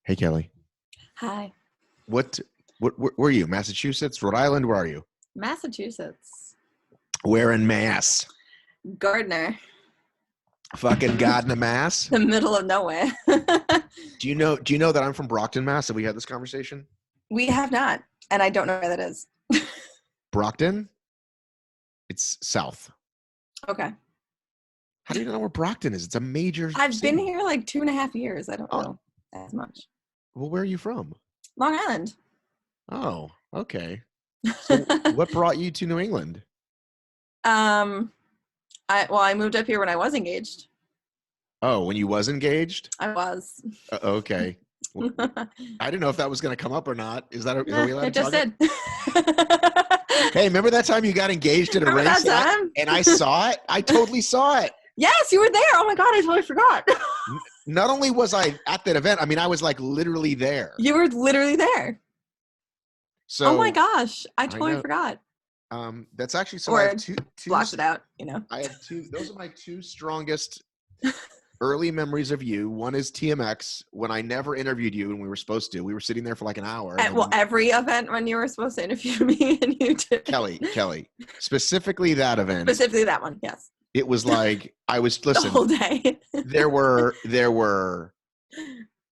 Hey, Kelly. Hi. What, where are you? Massachusetts, Rhode Island? Where are you? Massachusetts. Where in Mass? Gardner. Fucking God in a Mass? The middle of nowhere. Do you know that I'm from Brockton, Mass? Have we had this conversation? We have not, and I don't know where that is. Brockton? It's south. Okay. How do you know where Brockton is? It's a major I've city. been here like 2.5 years. I don't Oh. know as much. Well, where are you from? Long Island. Oh, okay. So what brought you to New England? I moved up here when I was engaged. Oh, when you was engaged? I was. Okay. Well, I didn't know if that was going to come up or not. Is are we allowed It to just talk? did. Hey, remember that time you got engaged at a Remember race? that time? And I saw it. I totally saw it. Yes, you were there. Oh my God, I totally forgot. Not only was I at that event, I mean, I was like literally there. You were literally there. So, oh my gosh, I totally know. forgot. That's actually so. Or I have two. Blocked it out, I have two. Those are my two strongest early memories of you. One is TMX when I never interviewed you and we were supposed to. We were sitting there for like an hour. Every event when you were supposed to interview me and you did. Kelly, specifically that event. Specifically that one, yes. It was like I was The whole day. there were. It's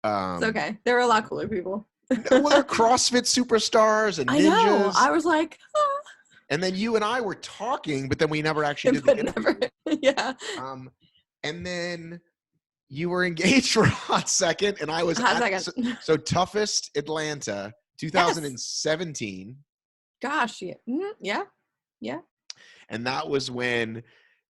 okay. There were a lot cooler people. Well, they're CrossFit superstars and ninjas. I know. I was like, oh. And then you and I were talking, but then we never actually did the interview. Yeah. And then you were engaged for a hot second, and I was so Toughest Atlanta 2017. Yes. Gosh, yeah. And that was when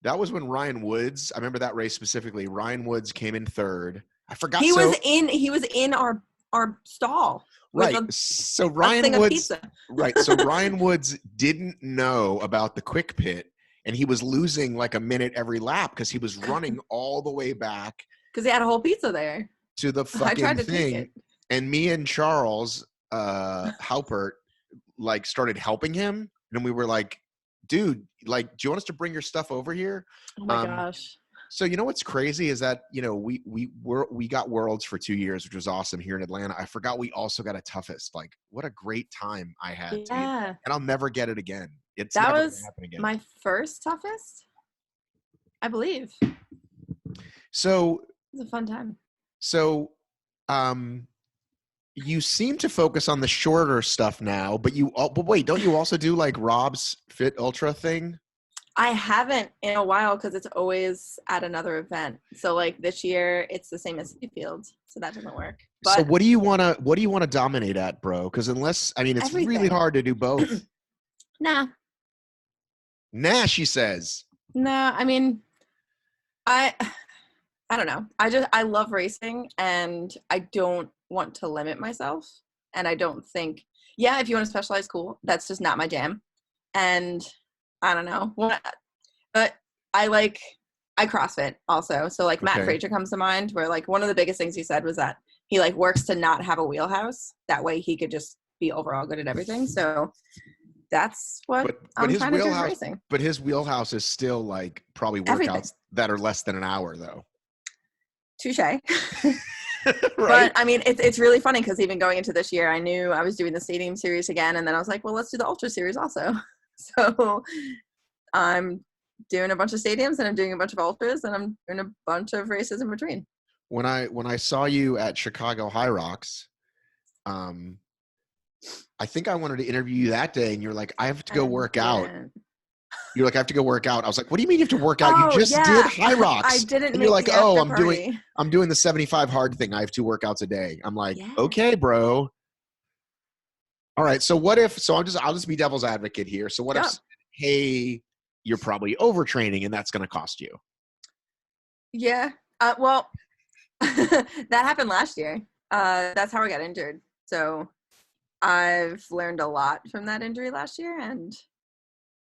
Ryan Woods. I remember that race specifically. Ryan Woods came in third. I forgot. He was in our stall. Right. So Ryan Woods. Right. So Ryan Woods didn't know about the quick pit, and he was losing like a minute every lap because he was running all the way back. Because he had a whole pizza there. To the fucking thing. And me and Charles Halpert like started helping him, and we were like, dude, like, do you want us to bring your stuff over here? Oh my gosh. So you know what's crazy is that we got Worlds for 2 years, which was awesome here in Atlanta. I forgot we also got a Toughest. Like, what a great time I had. Yeah. And I'll never get it again. That was my first Toughest, I believe. So it was a fun time. So, you seem to focus on the shorter stuff now, but wait, don't you also do like Rob's Fit Ultra thing? I haven't in a while because it's always at another event. So like this year, it's the same as Field, so that doesn't work. But so what do you want to dominate at, bro? Because it's everything. Really hard to do both. Nah, she says. Nah, I mean, I don't know. I love racing, and I don't want to limit myself. And I don't think, if you want to specialize, cool. That's just not my jam. And I don't know. But I CrossFit also. So like Matt Frazier comes to mind, where like one of the biggest things he said was that he like works to not have a wheelhouse. That way he could just be overall good at everything. So that's what I'm trying to do with racing. But his wheelhouse is still like probably workouts that are less than an hour though. Touche. Right. But I mean, it's really funny because even going into this year, I knew I was doing the stadium series again, and then I was like, well, let's do the ultra series also. So I'm doing a bunch of stadiums, and I'm doing a bunch of ultras, and I'm doing a bunch of races in between. When I saw you at Chicago High Rocks, I think I wanted to interview you that day, and you're like, I have to go work out. You're like, I have to go work out. I was like, what do you mean you have to work out? You just did High Rocks. I didn't. And you're like, oh, I'm doing the 75 hard thing. I have 2 workouts a day. I'm like, okay, bro. All right. So what if? So I'll just be devil's advocate here. So what if? Hey, you're probably overtraining, and that's going to cost you. Yeah. Well, that happened last year. That's how I got injured. So I've learned a lot from that injury last year, and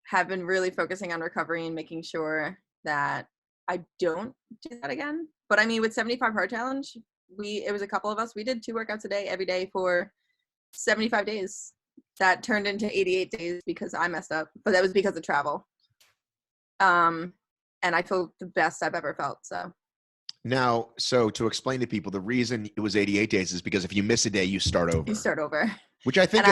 have been really focusing on recovery and making sure that I don't do that again. But I mean, with 75 Hard Challenge, it was a couple of us. We did 2 workouts a day every day for 75 days. That turned into 88 days because I messed up, but that was because of travel. And I feel the best I've ever felt. So Now, so to explain to people, the reason it was 88 days is because if you miss a day, you start over. You start over. Which I think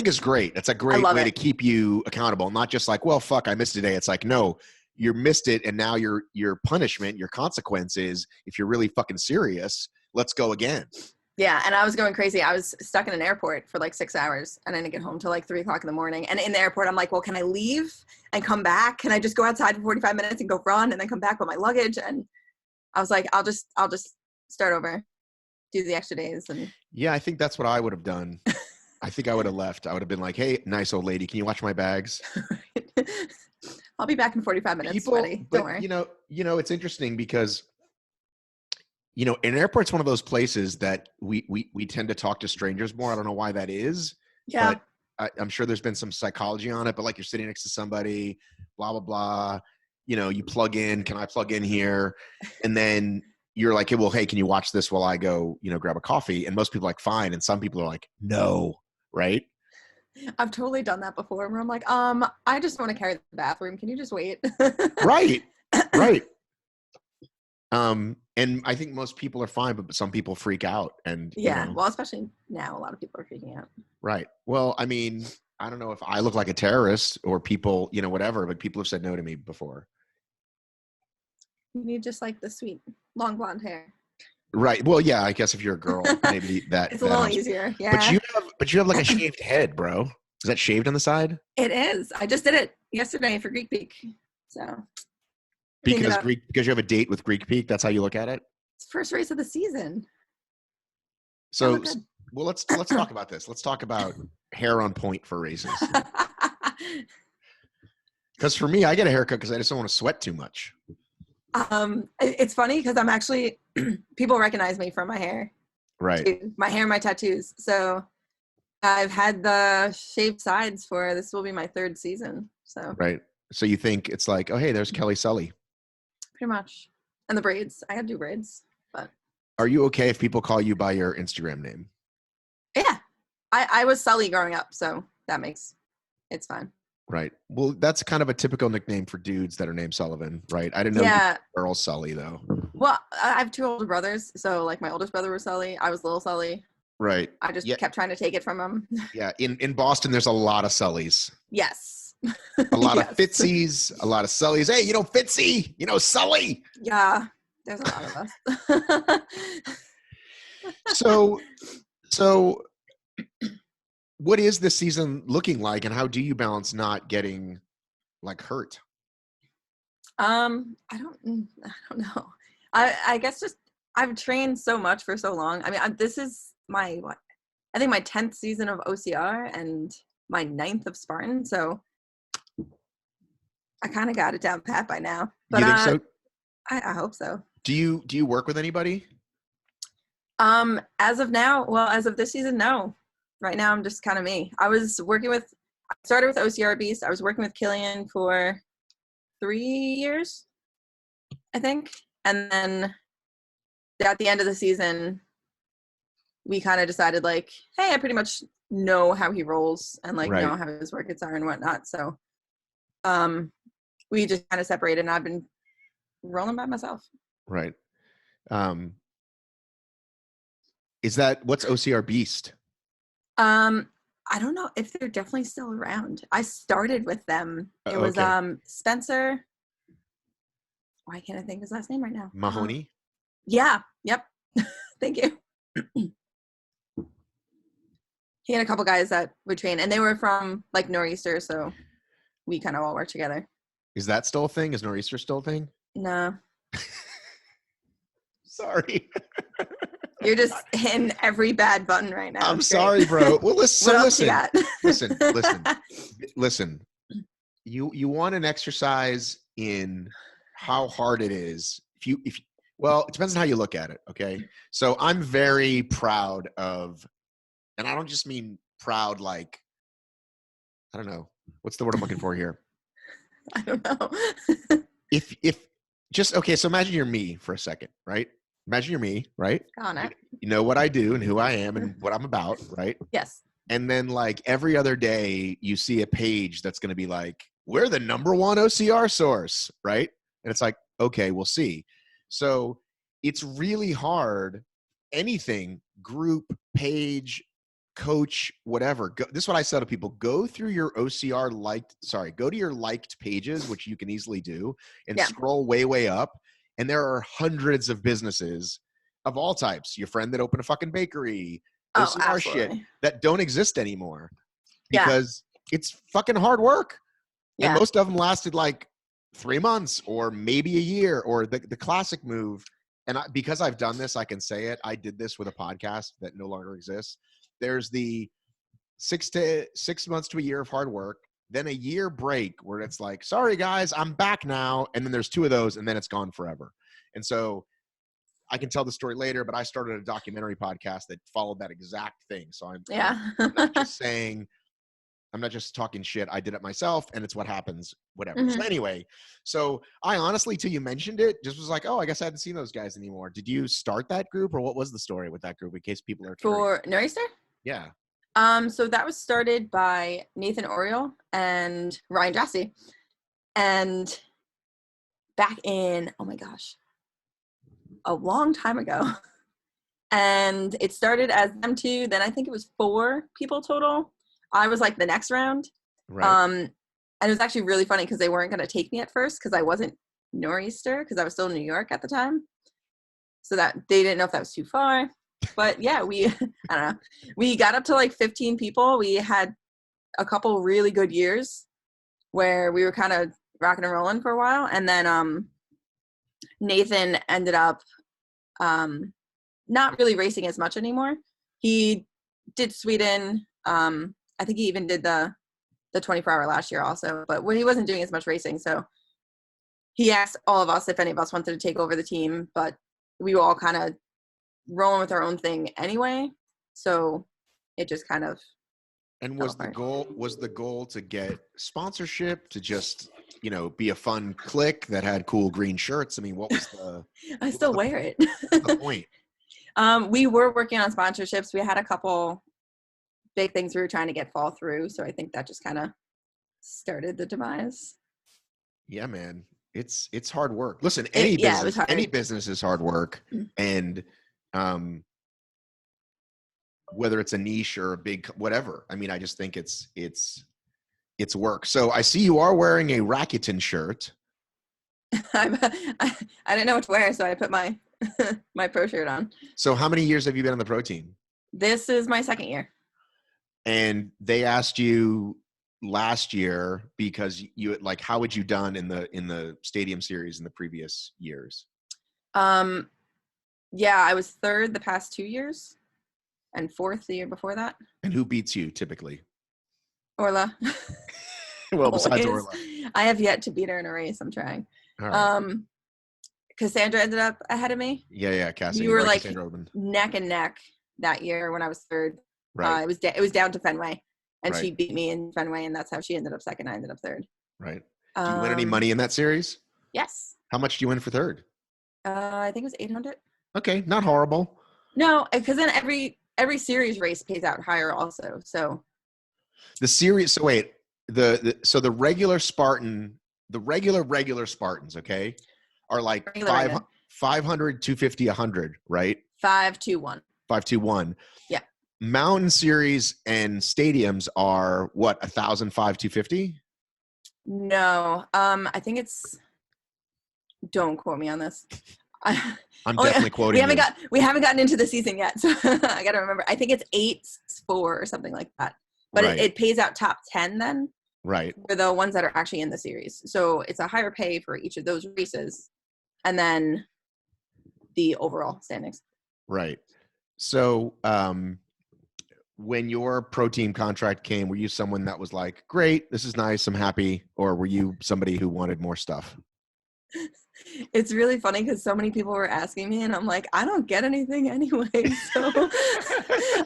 is great. That's a great way to keep you accountable. Not just like, well, fuck, I missed a day. It's like, no, you missed it, and now your punishment, your consequence is, if you're really fucking serious, let's go again. Yeah, and I was going crazy. I was stuck in an airport for like 6 hours, and I didn't get home till like 3:00 in the morning. And in the airport, I'm like, well, can I leave and come back? Can I just go outside for 45 minutes and go run and then come back with my luggage? And I was like, I'll just start over, do the extra days. And yeah, I think that's what I would have done. I think I would have left. I would have been like, hey, nice old lady, can you watch my bags? I'll be back in 45 minutes. Don't worry. You know, it's interesting because, you know, an airport's one of those places that we tend to talk to strangers more. I don't know why that is. Yeah. But I'm sure there's been some psychology on it, but like you're sitting next to somebody, blah, blah, blah. You know, you plug in, can I plug in here? And then you're like, hey, well, hey, can you watch this while I go, you know, grab a coffee? And most people are like, fine. And some people are like, no, right? I've totally done that before where I'm like, I just want to carry the bathroom. Can you just wait? Right. And I think most people are fine, but some people freak out. And yeah, you know, well, especially now, a lot of people are freaking out. Right. Well, I mean, I don't know if I look like a terrorist or people, you know, whatever, but people have said no to me before. You need just like the sweet long blonde hair. Right. Well, yeah, I guess if you're a girl, maybe that it's a little easier. Yeah. But you have like a shaved head, bro. Is that shaved on the side? It is. I just did it yesterday for Greek Peak. So because you have a date with Greek Peak, that's how you look at it? It's the first race of the season. So well, let's talk about this. Let's talk about hair on point for races. Because for me, I get a haircut because I just don't want to sweat too much. It's funny because I'm actually people recognize me from my hair. Right. Too. My hair, my tattoos. So I've had the shaved sides for this will be my 3rd season. So right. So you think it's like, oh hey, there's Kelly Sully. Pretty much. And the braids. I gotta do braids. But are you okay if people call you by your Instagram name? Yeah. I was Sully growing up, so it's fine. Right. Well, that's kind of a typical nickname for dudes that are named Sullivan, right? I didn't know you were Earl Sully, though. Well, I have 2 older brothers, so like my oldest brother was Sully. I was little Sully. Right. I just kept trying to take it from him. Yeah. In Boston, there's a lot of Sullys. Yes. A lot of Fitzies, a lot of Sullys. Hey, you know Fitzy, you know Sully. Yeah. There's a lot of us. So what is this season looking like, and how do you balance not getting like hurt? I don't know. I guess just I've trained so much for so long. I mean, this is I think my 10th season of OCR and my 9th of Spartan. So I kind of got it down pat by now. But you think so? I hope so. Do you work with anybody? As of now, well, as of this season, no. Right now, I'm just kind of me. I started with OCR Beast. I was working with Killian for 3 years, I think. And then at the end of the season, we kind of decided like, hey, I pretty much know how he rolls and like know how his workouts are and whatnot. So we just kind of separated, and I've been rolling by myself. Right. What's OCR Beast? I don't know if they're definitely still around. I started with them. It was Spencer. Why can't I think of his last name right now? Mahoney? Yeah. Yep. Thank you. He had a couple guys that would train, and they were from like Nor'easter, so we kind of all worked together. Is that still a thing? Is Nor'easter still a thing? No. Sorry. You're just hitting every bad button right now. I'm sorry, bro. Well, listen. Listen. You want an exercise in how hard it is. Well, it depends on how you look at it. Okay. So I'm very proud of, and I don't just mean proud like, I don't know. What's the word I'm looking for here? I don't know. So imagine you're me for a second, right? Imagine you're me, right? Connor. You know what I do and who I am and what I'm about, right? Yes. And then like every other day you see a page that's going to be like, we're the #1 OCR source, right? And it's like, okay, we'll see. So it's really hard. Anything, group, page, coach, whatever. This is what I say to people: go through your OCR go to your liked pages, which you can easily do, and scroll way up. And there are hundreds of businesses of all types. Your friend that opened a fucking bakery, OCR shit that don't exist anymore because it's fucking hard work. And most of them lasted like 3 months or maybe a year, or the classic move. And because I've done this, I can say it. I did this with a podcast that no longer exists. There's the 6 months to a year of hard work, then a year break where it's like, sorry guys, I'm back now. And then there's 2 of those, and then it's gone forever. And so I can tell the story later, but I started a documentary podcast that followed that exact thing. So I'm not just saying, I'm not just talking shit. I did it myself, and it's what happens, whatever. Mm-hmm. So anyway, I honestly, till you mentioned it, just was like, oh, I guess I hadn't seen those guys anymore. Did you start that group, or what was the story with that group, in case people are curious? For Nor'easter? Yeah. So that was started by Nathan Oriole and Ryan Jassy. And back in, oh my gosh, a long time ago. And it started as them 2. Then I think it was 4 people total. I was like the next round. Right. And it was actually really funny because they weren't going to take me at first because I wasn't Nor'easter, because I was still in New York at the time. So that they didn't know if that was too far. But yeah, I don't know. We got up to like 15 people. We had a couple really good years where we were kind of rocking and rolling for a while. And then Nathan ended up not really racing as much anymore. He did Sweden. I think he even did the 24-hour last year also, but he wasn't doing as much racing. So he asked all of us if any of us wanted to take over the team, but we were all kind of rolling with our own thing anyway. So it just kind of. And was the goal to get sponsorship, to just, be a fun clique that had cool green shirts? I mean, what was the? I still wear it. What's the point? We were working on sponsorships. We had a couple big things we were trying to get fall through. So I think that just kind of started the demise. Yeah, man. It's hard work. Listen, any business is hard work. Mm-hmm. And whether it's a niche or a big, whatever. I mean, I just think it's work. So I see you are wearing a Rakuten shirt. I didn't know what to wear, so I put my my pro shirt on. So how many years have you been on the pro team? This is my 2nd year. And they asked you last year because you how would you done in the stadium series in the previous years? Yeah, I was 3rd the past 2 years and 4th the year before that. And who beats you typically? Orla. Well, besides Orla. I have yet to beat her in a race. I'm trying. All right. Cassandra ended up ahead of me. Yeah, Cassie. We were like neck and neck that year when I was 3rd. Right. It was down to Fenway, and she beat me in Fenway, and that's how she ended up 2nd. I ended up 3rd. Right. Do you win any money in that series? Yes. How much do you win for 3rd? I think it was 800. Okay, not horrible. No, because then every series race pays out higher also. So the series. So wait, the regular Spartan, the regular Spartans, okay, are like 500, 250, 100, right? 521. 521. Yeah. Mountain series and stadiums are what, 1,000, 250? No, I think it's. Don't quote me on this. I'm definitely quoting. We haven't gotten into the season yet, so I got to remember. I think it's 8-4 or something like that. But right. it pays out top 10 then. Right. For the ones that are actually in the series, so it's a higher pay for each of those races, and then the overall standings. Right. So, when your pro team contract came, were you someone that was like, great, this is nice, I'm happy? Or were you somebody who wanted more stuff? It's really funny because so many people were asking me, and I'm like, I don't get anything anyway, so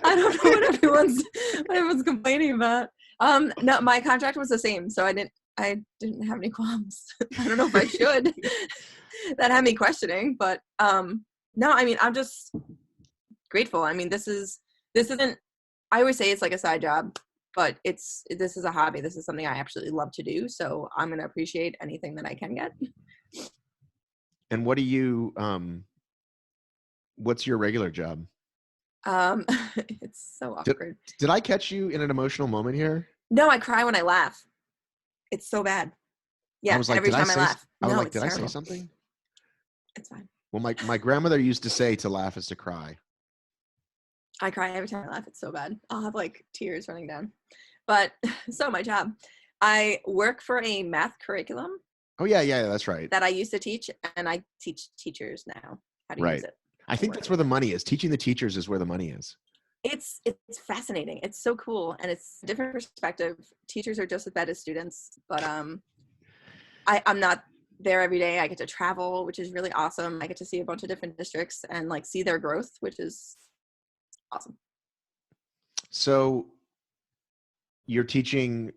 I don't know what everyone's complaining about. No, my contract was the same, so I didn't have any qualms. I don't know if I should. That had me questioning, but no, I mean, I'm just grateful. I mean, this isn't. I always say it's like a side job, but this is a hobby. This is something I absolutely love to do. So I'm going to appreciate anything that I can get. And what do you, what's your regular job? It's so awkward. Did I catch you in an emotional moment here? No, I cry when I laugh. It's so bad. Yeah, I was like, every time I laugh. I was No, like, it's did terrible. I say something? It's fine. Well, my grandmother used to say to laugh is to cry. I cry every time I laugh. It's so bad. I'll have like tears running down. But so my job, I work for a math curriculum. Oh yeah, that's right. That I used to teach, and I teach teachers now how to use it. I think that's where the money is. Teaching the teachers is where the money is. It's fascinating. It's so cool, and it's a different perspective. Teachers are just as bad as students, but I'm not there every day. I get to travel, which is really awesome. I get to see a bunch of different districts and like see their growth, which is awesome. So you're teaching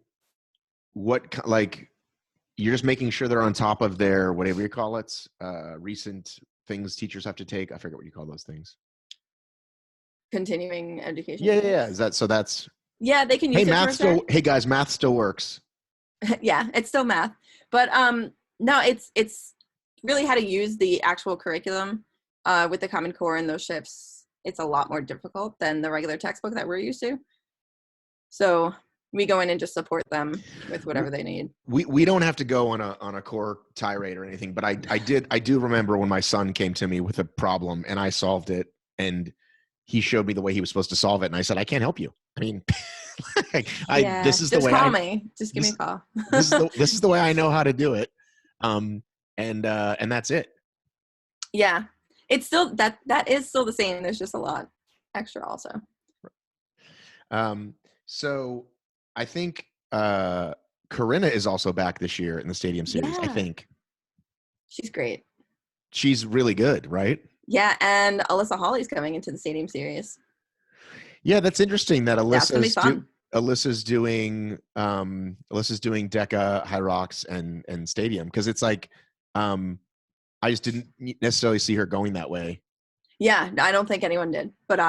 what, like, you're just making sure they're on top of their, whatever you call it, recent things teachers have to take. I forget what you call those things. Continuing education. Yeah. Is that, so that's, yeah, they can use hey guys, math still works. Yeah, it's still math. But no, it's really how to use the actual curriculum with the Common Core and those shifts. It's a lot more difficult than the regular textbook that we're used to. So we go in and just support them with whatever they need. We don't have to go on a core tirade or anything, but I do remember when my son came to me with a problem and I solved it, and he showed me the way he was supposed to solve it, and I said, I can't help you. I mean, this is the way. Just call me. Just give me a call. This is the way I know how to do it, and that's it. Yeah, it's still that is still the same. There's just a lot extra also. So I think Corinna is also back this year in the Stadium Series. Yeah. I think she's great. She's really good, right? Yeah, and Alyssa Hawley's coming into the Stadium Series. Yeah, that's interesting that Alyssa's doing DECA, High Rocks, and Stadium, because it's like I just didn't necessarily see her going that way. Yeah, I don't think anyone did. But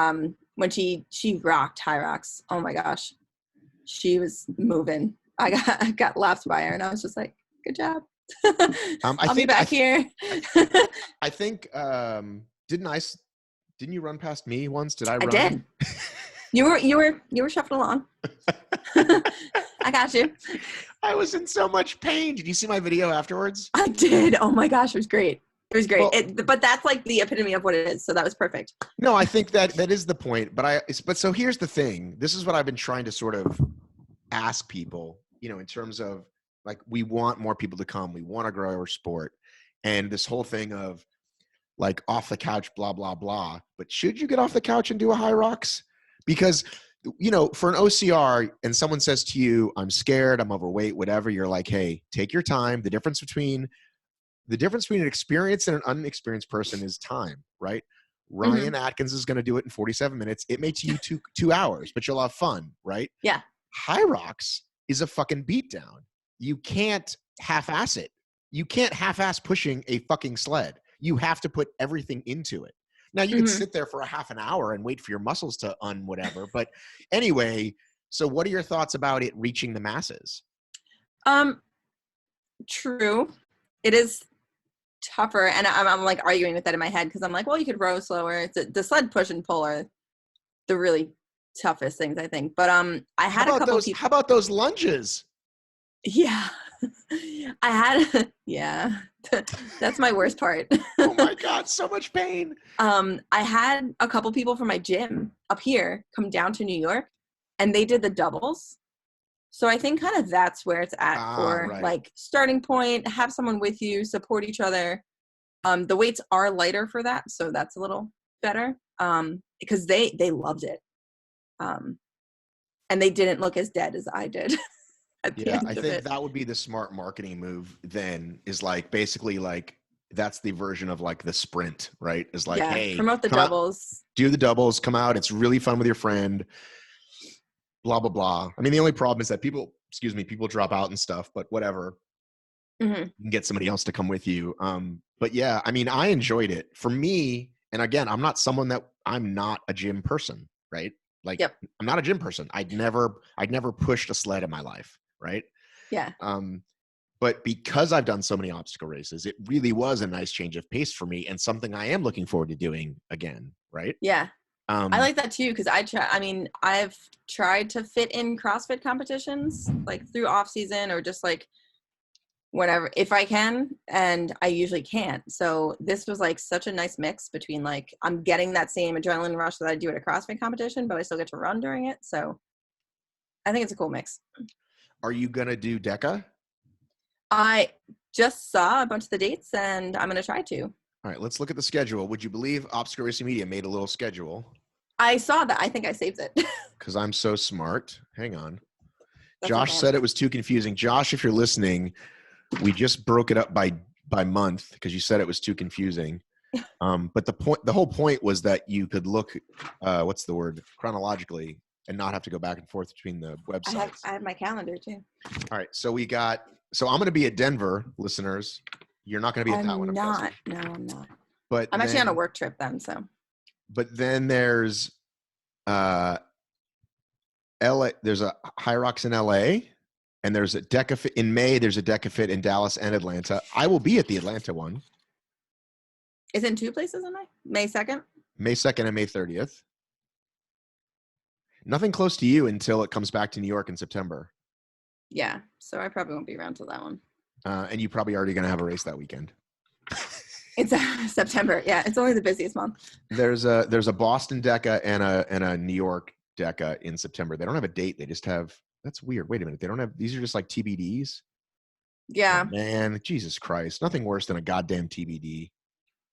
when she rocked High Rocks, oh my gosh, she was moving. I got laughed by her, and I was just like, good job. I'll be back here. I think didn't you run past me once? Did I run? I did. You were shuffling along. I got you. I was in so much pain. Did you see my video afterwards? I did. Oh my gosh, it was great. It was great. Well, but that's like the epitome of what it is. So that was perfect. No, I think that is the point. But so here's the thing. This is what I've been trying to sort of ask people, in terms of, like, we want more people to come. We want to grow our sport. And this whole thing of, like, off the couch, blah, blah, blah. But should you get off the couch and do a High Rocks? Because, for an OCR and someone says to you, I'm scared, I'm overweight, whatever, you're like, hey, take your time. The difference between an experienced and an unexperienced person is time, right? Ryan Atkins is going to do it in 47 minutes. It may take you 2 hours, but you'll have fun, right? Yeah. High Rocks is a fucking beatdown. You can't half-ass it. You can't half-ass pushing a fucking sled. You have to put everything into it. Now, you can sit there for a half an hour and wait for your muscles to whatever. But anyway, so what are your thoughts about it reaching the masses? True. It is tougher. And I'm like arguing with that in my head, because I'm like, well, you could row slower. The sled push and pull are the really toughest things, I think. But I had a couple people. How about those lunges? Yeah. Yeah. That's my worst part. Oh my God, so much pain. I had a couple people from my gym up here come down to New York, and they did the doubles. So I think kind of that's where it's at for like starting point, have someone with you, support each other. The weights are lighter for that, so that's a little better. Because they loved it. And they didn't look as dead as I did. Yeah, I think that would be the smart marketing move then, is like basically like that's the version of like the sprint, right? Is like, hey, promote the doubles. Do the doubles, come out. It's really fun with your friend, blah, blah, blah. I mean, the only problem is that people drop out and stuff, but whatever. You can get somebody else to come with you. But yeah, I mean, I enjoyed it. For me, and again, I'm not a gym person, right? Like, I'm not a gym person. I'd never pushed a sled in my life. Right. Yeah. But because I've done so many obstacle races, it really was a nice change of pace for me and something I am looking forward to doing again. Right. Yeah. I like that too, because I've tried to fit in CrossFit competitions like through off season or just like whenever, if I can, and I usually can't. So this was like such a nice mix between like, I'm getting that same adrenaline rush that I do at a CrossFit competition, but I still get to run during it. So I think it's a cool mix. Are you going to do DECA? I just saw a bunch of the dates and I'm going to try to. All right, let's look at the schedule. Would you believe Obstacle Racing Media made a little schedule? I saw that. I think I saved it. Because I'm so smart. Hang on. That's Josh said it was too confusing. Josh, if you're listening, we just broke it up by month because you said it was too confusing. But the whole point was that you could look, what's the word, chronologically and not have to go back and forth between the websites. I have my calendar too. All right, so I'm going to be at Denver, listeners. You're not going to be at that one. No, I'm not. But I'm actually on a work trip then, so. But then there's LA. There's a High Rocks in LA, and there's a DECA in May. There's a DECA Fit in Dallas and Atlanta. I will be at the Atlanta one. Is it in 2 places in May? May 2nd? May 2nd and May 30th. Nothing close to you until it comes back to New York in September. Yeah, so I probably won't be around till that one. And you probably already going to have a race that weekend. It's September. Yeah, it's only the busiest month. There's a Boston DECA and a New York DECA in September. They don't have a date. They just have. That's weird. Wait a minute. They don't have. These are just like TBDs. Yeah. Oh, man, Jesus Christ! Nothing worse than a goddamn TBD.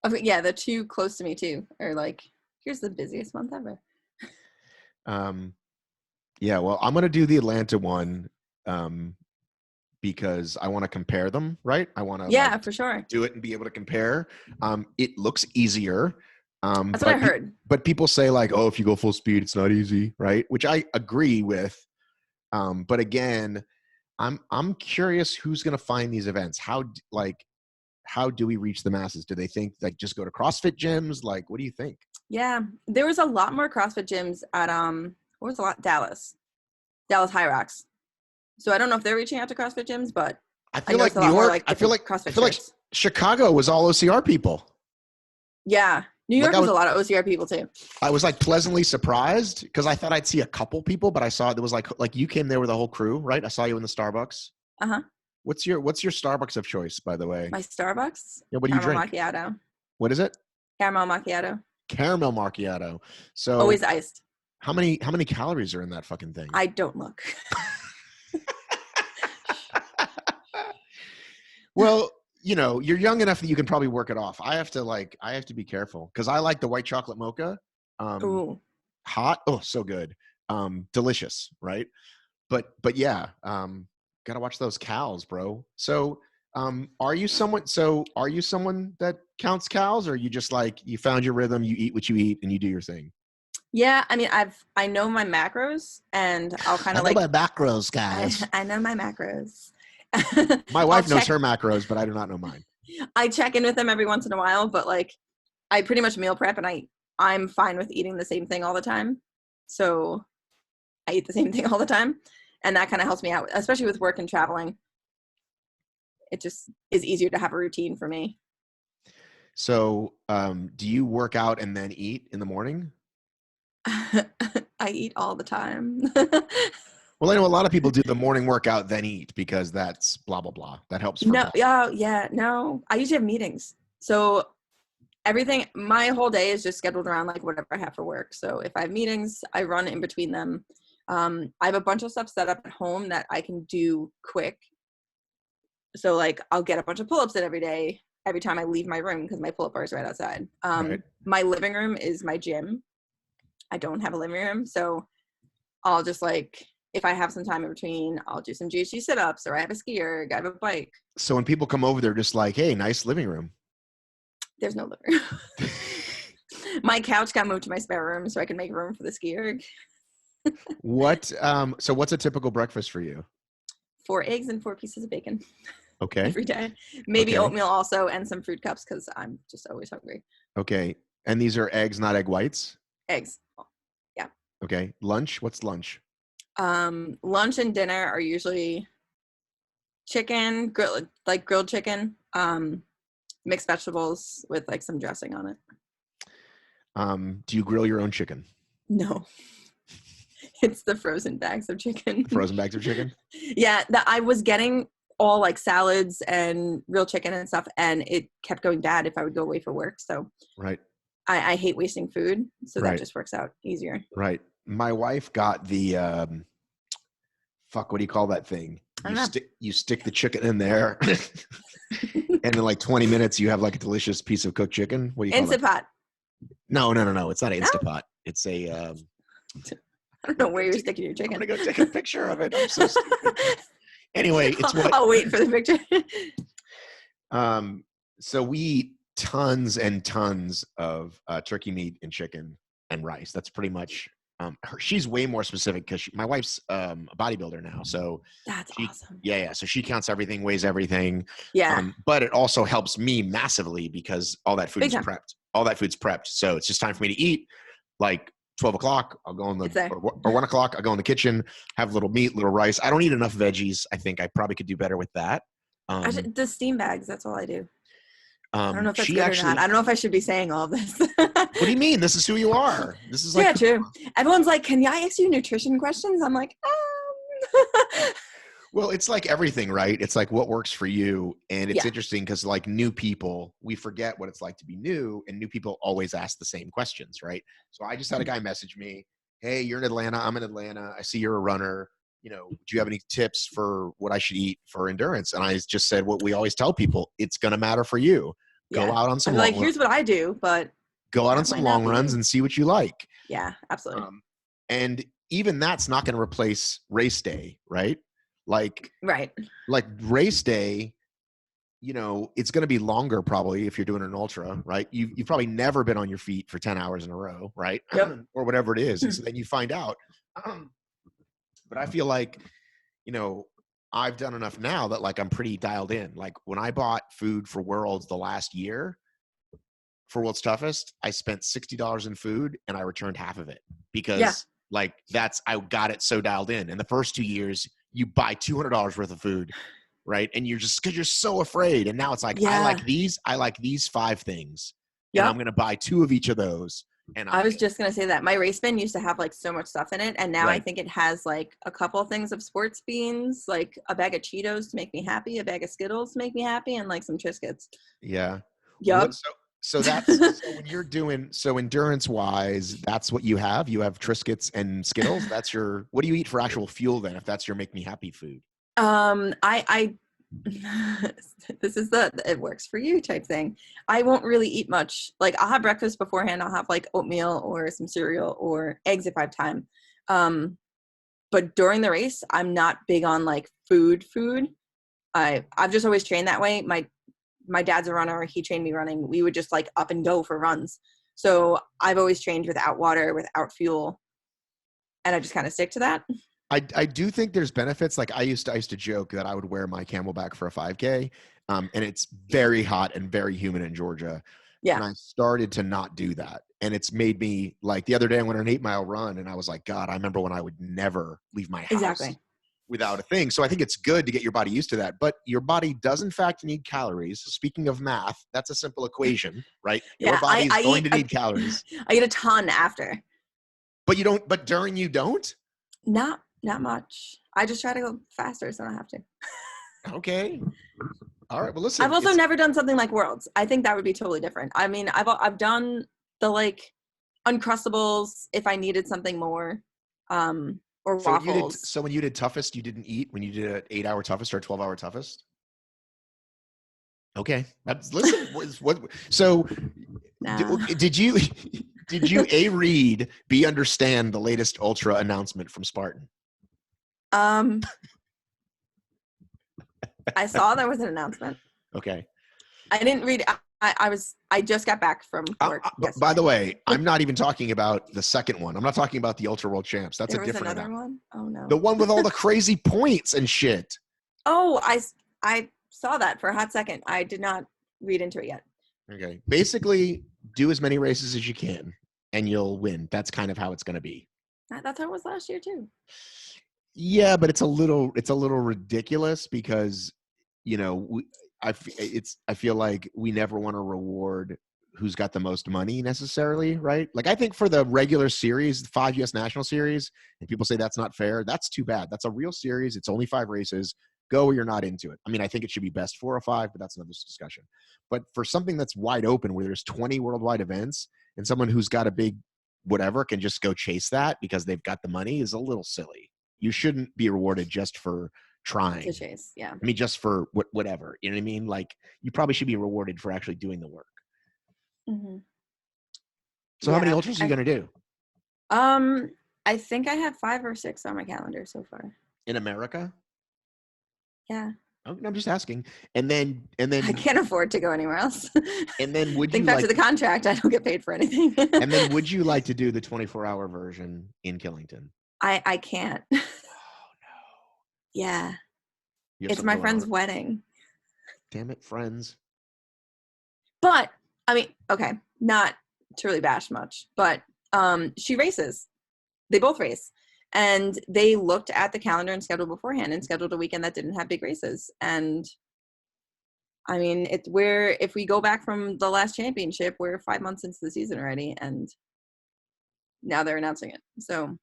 Okay, yeah, the 2 close to me too are like, here's the busiest month ever. Yeah. Well, I'm gonna do the Atlanta one. Because I want to compare them, right? I want to for sure do it and be able to compare. It looks easier. That's what I heard. But people say like, oh, if you go full speed, it's not easy, right? Which I agree with. But again, I'm curious who's going to find these events. How do we reach the masses? Do they think like just go to CrossFit gyms? Like, what do you think? Yeah, there was a lot more CrossFit gyms at Dallas High Rocks. So I don't know if they're reaching out to CrossFit gyms, but I feel like New York. I feel like Chicago was all OCR people. Yeah, New York was a lot of OCR people too. I was like pleasantly surprised because I thought I'd see a couple people, but I saw there was like you came there with a whole crew, right? I saw you in the Starbucks. Uh-huh. What's your Starbucks of choice, by the way? My Starbucks? Yeah, what do you drink? Caramel macchiato. What is it? Caramel macchiato. Caramel macchiato. So always iced. How many calories are in that fucking thing? I don't look. Well, you're young enough that you can probably work it off. I have to be careful because I like the white chocolate mocha. Ooh. Hot. Oh, so good. Delicious, right? But yeah, gotta watch those cows, bro. So are you someone that counts cows, or are you just like you found your rhythm, you eat what you eat and you do your thing? Yeah, I mean I know my macros and I'll kind of like my macros, guys. I know my macros. My wife knows her macros, but I do not know mine. I check in with them every once in a while, but like I pretty much meal prep and I'm fine with eating the same thing all the time. So I eat the same thing all the time. And that kind of helps me out, especially with work and traveling. It just is easier to have a routine for me. So do you work out and then eat in the morning? I eat all the time. Well, I know a lot of people do the morning workout, then eat because that's blah, blah, blah. That helps. No. I usually have meetings. So my whole day is just scheduled around like whatever I have for work. So if I have meetings, I run in between them. I have a bunch of stuff set up at home that I can do quick. So like I'll get a bunch of pull-ups in every day, every time I leave my room because my pull-up bar is right outside. Right. My living room is my gym. I don't have a living room. So I'll just like, if I have some time in between, I'll do some GHD sit-ups, or I have a ski erg, I have a bike. So when people come over, they're just like, hey, nice living room. There's no living room. My couch got moved to my spare room so I can make room for the ski erg. So what's a typical breakfast for you? 4 eggs and 4 pieces of bacon. Okay. Every day. Maybe oatmeal also, and some fruit cups because I'm just always hungry. Okay. And these are eggs, not egg whites? Eggs. Yeah. Okay. Lunch? What's lunch? Lunch and dinner are usually chicken, grilled chicken, mixed vegetables with like some dressing on it. Do you grill your own chicken? No, it's the frozen bags of chicken. Frozen bags of chicken? Yeah, I was getting all like salads and real chicken and stuff, and it kept going bad if I would go away for work. So right. I hate wasting food, so right. that just works out easier. Right. My wife got the what do you call that thing? You stick the chicken in there, and in like 20 minutes you have like a delicious piece of cooked chicken. What do you call it? Instant Pot. No. It's not an Instant Pot. It's a. I don't know where you're sticking your chicken. I'm gonna go take a picture of it. I'm so stupid. Anyway, it's what. I'll wait for the picture. So we eat tons and tons of turkey meat and chicken and rice. That's pretty much. She's way more specific because my wife's a bodybuilder now. So that's awesome. Yeah. So she counts everything, weighs everything. Yeah. But it also helps me massively because all that food is prepped. All that food's prepped. So it's just time for me to eat. Like 12 o'clock, I'll go or 1 o'clock, I'll go in the kitchen, have a little meat, little rice. I don't eat enough veggies. I think I probably could do better with that. The steam bags, that's all I do. I don't know if that's good or not. I don't know if I should be saying all this. What do you mean? This is who you are. This is like, yeah, true. Everyone's like, can I ask you nutrition questions? I'm like, Well, it's like everything, right? It's like what works for you. And it's interesting because like new people, we forget what it's like to be new, and new people always ask the same questions, right? So I just had a guy message me, hey, you're in Atlanta. I'm in Atlanta. I see you're a runner. Do you have any tips for what I should eat for endurance? And I just said what we always tell people, it's going to matter for you. Go out on some long here's what I do, but go out on some long runs and see what you like. Yeah, absolutely. And even that's not going to replace race day, right? Like race day, it's going to be longer probably if you're doing an ultra, right? You've probably never been on your feet for 10 hours in a row, right? Yep. Or whatever it is. And so then you find out. But I feel like, I've done enough now that like I'm pretty dialed in. Like when I bought food for Worlds the last year for World's Toughest, I spent $60 in food and I returned half of it because I got it so dialed in. And the first 2 years you buy $200 worth of food, right? And you're just, cause you're so afraid. And now it's like, I like these 5 things and I'm going to buy 2 of each of those. And I was just going to say that my race bin used to have like so much stuff in it. And now I think it has like a couple of things of sports beans, like a bag of Cheetos to make me happy, a bag of Skittles to make me happy, and like some Triscuits. Yeah. Yep. So that's, so when you're doing, so endurance wise, that's what you have Triscuits and Skittles. That's what do you eat for actual fuel then? If that's your make me happy food? This is it works for you type thing. I won't really eat much. Like I'll have breakfast beforehand. I'll have like oatmeal or some cereal or eggs if I have time. But during the race, I'm not big on like food. I've just always trained that way. My dad's a runner. He trained me running. We would just like up and go for runs. So I've always trained without water, without fuel. And I just kind of stick to that. I do think there's benefits. Like I used to joke that I would wear my Camelback for a 5K. And it's very hot and very humid in Georgia. Yeah. And I started to not do that. And it's made me like the other day I went on an 8-mile run and I was like, God, I remember when I would never leave my house without a thing. So I think it's good to get your body used to that, but your body does in fact need calories. Speaking of math, that's a simple equation, right? Your body is going to need calories. I eat a ton after. But during you don't? Not much. I just try to go faster so I don't have to. Okay. All right. Well, listen. I've also never done something like Worlds. I think that would be totally different. I mean, I've done the like Uncrustables if I needed something more, or waffles. So when you did toughest, you didn't eat when you did an 8-hour toughest or a 12-hour toughest? Okay. Listen. So did you A, read, B, understand the latest ultra announcement from Spartan? I saw there was an announcement. Okay. I didn't read. I just got back from work. By the way, I'm not even talking about the second one. I'm not talking about the Ultra World Champs. That's a different another one. Oh no. The one with all the crazy points and shit. Oh, I saw that for a hot second. I did not read into it yet. Okay. Basically, do as many races as you can and you'll win. That's kind of how it's going to be. That's how it was last year too. Yeah, but it's a little ridiculous because, I feel like we never want to reward who's got the most money necessarily, right? Like I think for the regular series, the 5 US National Series, and people say that's not fair, that's too bad. That's a real series. It's only 5 races. Go or you're not into it. I mean, I think it should be best 4 or 5, but that's another discussion. But for something that's wide open where there's 20 worldwide events and someone who's got a big whatever can just go chase that because they've got the money is a little silly. You shouldn't be rewarded just for trying to chase. Yeah. I mean, just for whatever, you know what I mean? Like you probably should be rewarded for actually doing the work. Mm-hmm. So how many ultras are you going to do? I think I have 5 or 6 on my calendar so far. In America? Yeah. I'm just asking. And then I can't afford to go anywhere else. And then would think you back to the contract, I don't get paid for anything. And then would you like to do the 24-hour version in Killington? I can't. Oh no. Yeah. It's my friend's wedding. Damn it, friends. But I mean, okay, not to really bash much, but she races. They both race. And they looked at the calendar and scheduled beforehand and scheduled a weekend that didn't have big races. And I mean, if we go back from the last championship, we're 5 months into the season already, and now they're announcing it. So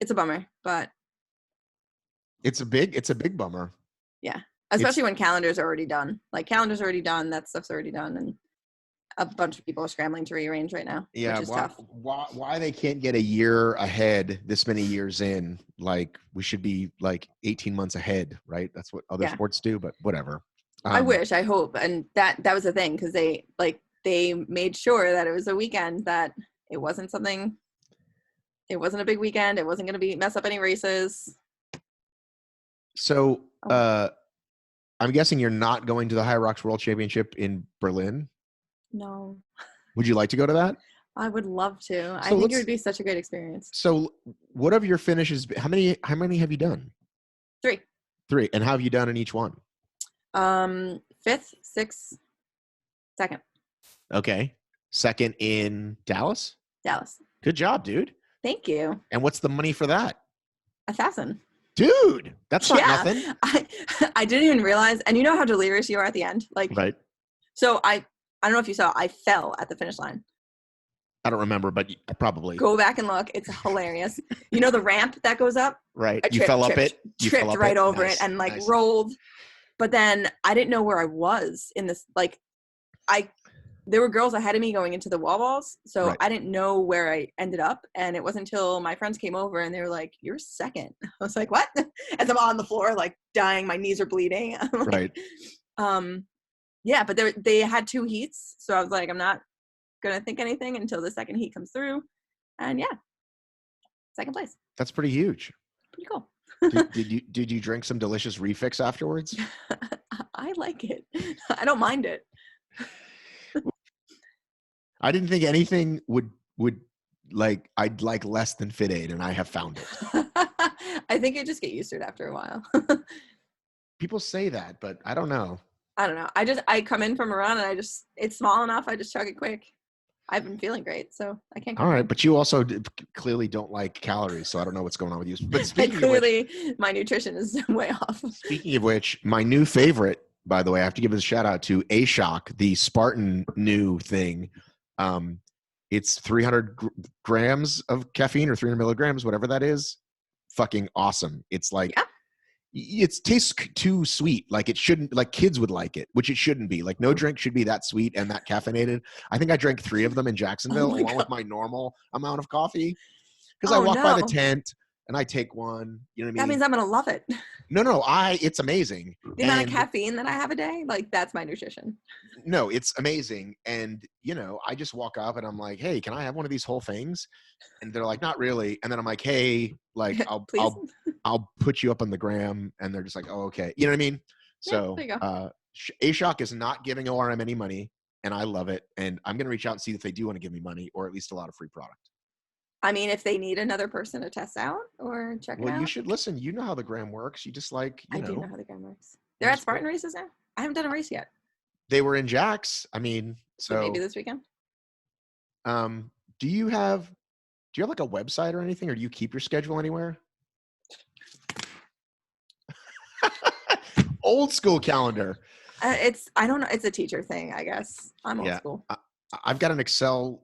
it's a bummer, but it's a big bummer. Yeah. Especially when calendars are already done. Like calendars are already done, that stuff's already done, and a bunch of people are scrambling to rearrange right now. Yeah, which is tough. Why they can't get a year ahead this many years in? Like we should be like 18 months ahead, right? That's what other sports do, but whatever. I wish, I hope, and that was the thing because they made sure that it was a weekend that it wasn't a big weekend. It wasn't going to mess up any races. So I'm guessing you're not going to the High Rocks World Championship in Berlin. No. Would you like to go to that? I would love to. I think it would be such a great experience. So what of your finishes? How many have you done? 3. 3. And how have you done in each one? 5th, 6th, 2nd. Okay. 2nd in Dallas? Dallas. Good job, dude. Thank you. And what's the money for that? $1,000. Dude, that's not nothing. I didn't even realize. And you know how delirious you are at the end? Like, right. So I don't know if you saw, I fell at the finish line. I don't remember, but probably. Go back and look. It's hilarious. You know the ramp that goes up? Right. You fell up it? Tripped right over it and rolled. But then I didn't know where I was in this. Like, there were girls ahead of me going into the wall balls. So I didn't know where I ended up. And it wasn't until my friends came over and they were like, "You're 2nd." I was like, "What?" As I'm on the floor, like dying. My knees are bleeding. Like, right. Yeah, but they had 2 heats. So I was like, I'm not going to think anything until the 2nd heat comes through. And 2nd place. That's pretty huge. Pretty cool. Did you drink some delicious refix afterwards? I like it. I don't mind it. I didn't think anything would like I'd like less than Fit Aid, and I have found it. I think you just get used to it after a while. People say that, but I don't know. I don't know. I come in from a run and it's small enough. I just chug it quick. I've been feeling great, so I can't. All right, but you also clearly don't like calories, so I don't know what's going on with you. But speaking clearly, of which, my nutrition is way off. Speaking of which, my new favorite, by the way, I have to give a shout out to A-Shock, the Spartan new thing. It's 300 grams of caffeine or 300 milligrams, whatever that is. Fucking awesome. It's like. Yeah. It tastes too sweet. Like it shouldn't, like kids would like it, which it shouldn't be. Like no drink should be that sweet and that caffeinated. I think I drank 3 of them in Jacksonville along with my normal amount of coffee. Because I walk by the tent and I take one. You know what I mean? That means I'm going to love it. No, it's amazing. The amount of caffeine that I have a day, like that's my nutrition. No, it's amazing. And, I just walk up and I'm like, "Hey, can I have one of these whole things?" And they're like, "Not really." And then I'm like, "Hey, like I'll put you up on the gram." And they're just like, "Oh, okay." You know what I mean? So A-Shock is not giving ORM any money and I love it. And I'm going to reach out and see if they do want to give me money or at least a lot of free product. I mean, if they need another person to test out or check it out. Well, you should listen. You know how the gram works. You just I do know how the gram works. They're at Spartan races now? I haven't done a race yet. They were in Jax. I mean, so maybe this weekend. Do you have like a website or anything, or do you keep your schedule anywhere? Old school calendar. I don't know. It's a teacher thing, I guess. I'm old school. I've got an Excel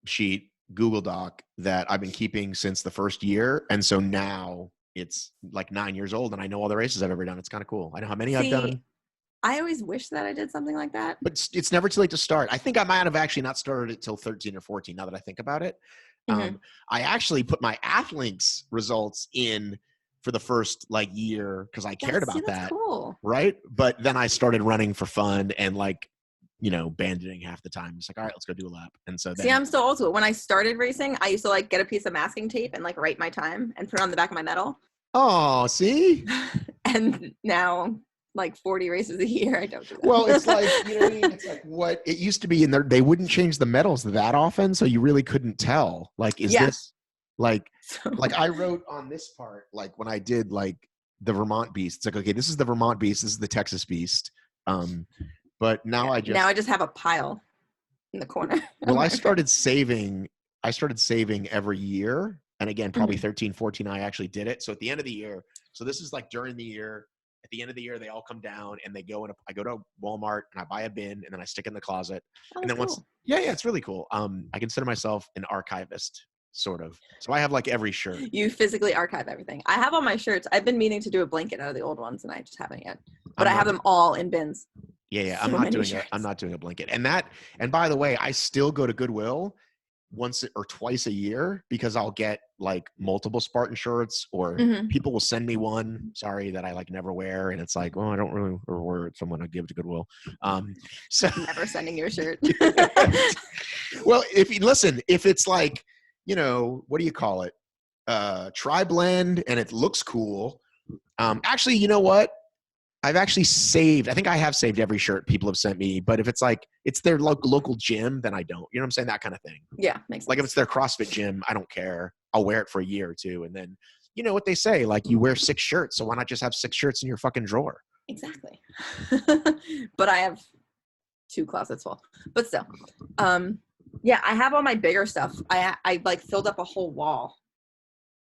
sheet, Google Doc that I've been keeping since the first year. And so now it's like 9 years old and I know all the races I've ever done. It's kind of cool. I know how many I've done. I always wish that I did something like that. But it's never too late to start. I think I might have actually not started it till 13 or 14 now that I think about it. I actually put my Athlinks results in for the first like year because I cared about that. Cool. Right. But then I started running for fun and like, bandaging half the time. It's like, all right, let's go do a lap. And so I'm still old school. When I started racing, I used to like get a piece of masking tape and like write my time and put it on the back of my medal. Oh, see? And now like 40 races a year, I don't do that. Well, it's like, it's like what it used to be in there. They wouldn't change the medals that often. So you really couldn't tell. Like, is this like I wrote on this part, like when I did like the Vermont Beast, it's like, okay, this is the Vermont Beast. This is the Texas Beast. But now I just have a pile in the corner. Well, I started saving every year. And again, probably 13, 14, I actually did it. So at the end of the year, so this is like during the year, at the end of the year, they all come down and they go in. I go to Walmart and I buy a bin and then I stick it in the closet. And then once, it's really cool. I consider myself an archivist, sort of. So I have like every shirt. You physically archive everything. I have all my shirts. I've been meaning to do a blanket out of the old ones and I just haven't yet. But I have them all in bins. Yeah. I'm not doing a blanket. And by the way, I still go to Goodwill once or twice a year because I'll get like multiple Spartan shirts or people will send me one, sorry, that I like never wear. And it's like, well, I don't really wear it. Someone I give it to Goodwill. So never sending you a shirt. Well, if it's like, what do you call it? Tri-blend and it looks cool. Actually, you know what? I think I have saved every shirt people have sent me, but if it's like, it's their local gym, then I don't, you know what I'm saying? That kind of thing. Yeah. Makes sense. Like if it's their CrossFit gym, I don't care. I'll wear it for a year or two. And then, you know what they say, like you wear 6 shirts. So why not just have 6 shirts in your fucking drawer? Exactly. But I have 2 closets full, but still, I have all my bigger stuff. I like filled up a whole wall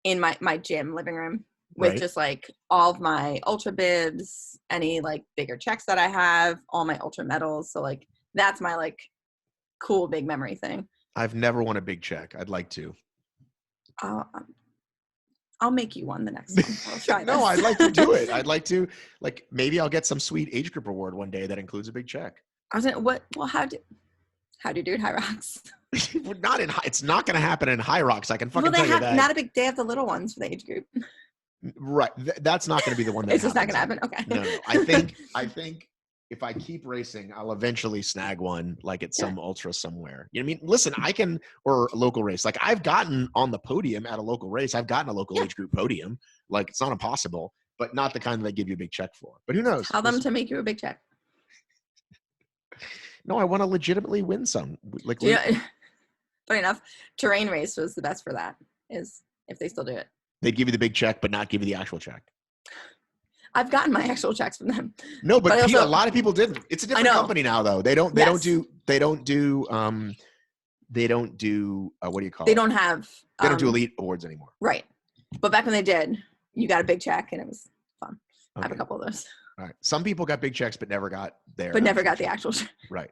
in my gym living room with just like all of my ultra bibs, any like bigger checks that I have, all my ultra medals. So like that's my like cool big memory thing. I've never won a big check. I'd like to. I'll make you one the next one. I'll try No, I'd like to do it. I'd like to, like, maybe I'll get some sweet age group award one day that includes a big check. I was like, what? Well, how do you do it, High Rocks? It's not going to happen in High Rocks. I can fucking tell you that. Not a big. They have the little ones for the age group. Right. That's not going to be the one that it's just not going to happen. Okay. No. I think if I keep racing, I'll eventually snag one, like at some ultra somewhere. You know what I mean? Listen, or a local race. Like I've gotten on the podium at a local race. I've gotten a local age group podium. Like it's not impossible, but not the kind that they give you a big check for. But who knows? Tell them to make you a big check. No, I want to legitimately win some. Like, funny enough, terrain race was the best for that. Is if they still do it. They'd give you the big check, but not give you the actual check. I've gotten my actual checks from them. No, but a lot of people didn't. It's a different company now, though. They don't do what do you call it? They don't have. They don't do elite awards anymore. Right. But back when they did, you got a big check and it was fun. Okay. I have a couple of those. All right. Some people got big checks, but never got their. But never got the actual check. Right.